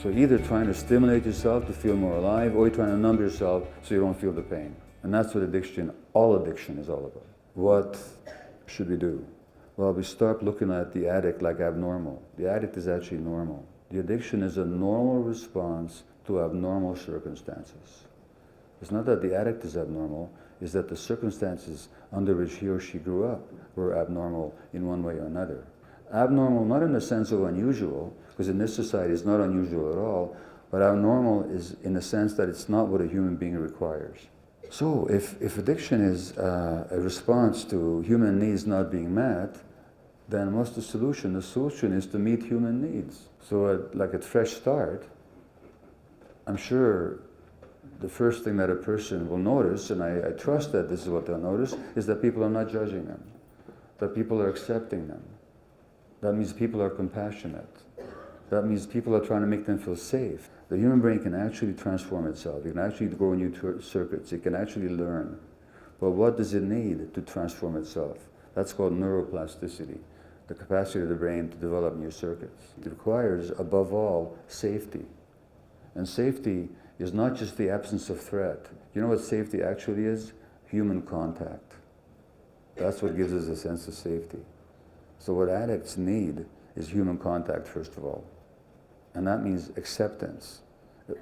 So either trying to stimulate yourself to feel more alive, or you're trying to numb yourself so you don't feel the pain. And that's what all addiction is all about. What should we do? Well, we start looking at the addict like abnormal. The addict is actually normal. The addiction is a normal response to abnormal circumstances. It's not that the addict is abnormal, it's that the circumstances under which he or she grew up were abnormal in one way or another. Abnormal not in the sense of unusual, because in this society it's not unusual at all, but abnormal is in the sense that it's not what a human being requires. So if addiction is a response to human needs not being met, then what's the solution? The solution is to meet human needs. So like a fresh start, I'm sure the first thing that a person will notice, and I trust that this is what they'll notice, is that people are not judging them, that people are accepting them. That means people are compassionate. That means people are trying to make them feel safe. The human brain can actually transform itself. It can actually grow new circuits. It can actually learn. But what does it need to transform itself? That's called neuroplasticity, the capacity of the brain to develop new circuits. It requires, above all, safety. And safety is not just the absence of threat. You know what safety actually is? Human contact. That's what gives us a sense of safety. So what addicts need is human contact, first of all. And that means acceptance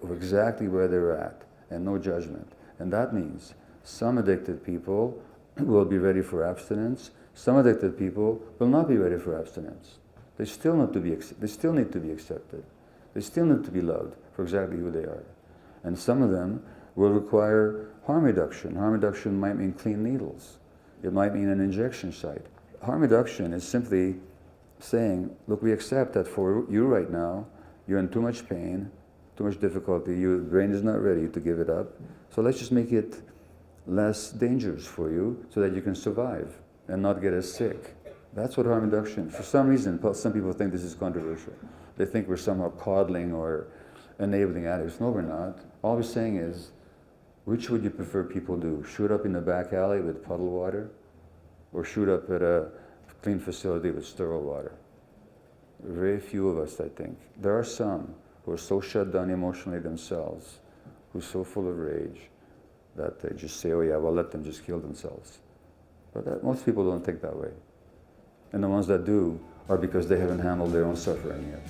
of exactly where they're at and no judgment. And that means some addicted people will be ready for abstinence. Some addicted people will not be ready for abstinence. They still need to be accepted. They still need to be loved for exactly who they are. And some of them will require harm reduction. Harm reduction might mean clean needles. It might mean an injection site. Harm reduction is simply saying, look, we accept that for you right now, you're in too much pain, too much difficulty, your brain is not ready to give it up, so let's just make it less dangerous for you so that you can survive and not get as sick. That's what harm reduction, for some reason, some people think this is controversial. They think we're somehow coddling or enabling addicts. No, we're not. All we're saying is, which would you prefer people do? Shoot up in the back alley with puddle water? Or shoot up at a clean facility with sterile water? Very few of us, I think. There are some who are so shut down emotionally themselves, who are so full of rage, that they just say, oh yeah, well, let them just kill themselves. But most people don't think that way. And the ones that do are because they haven't handled their own suffering yet.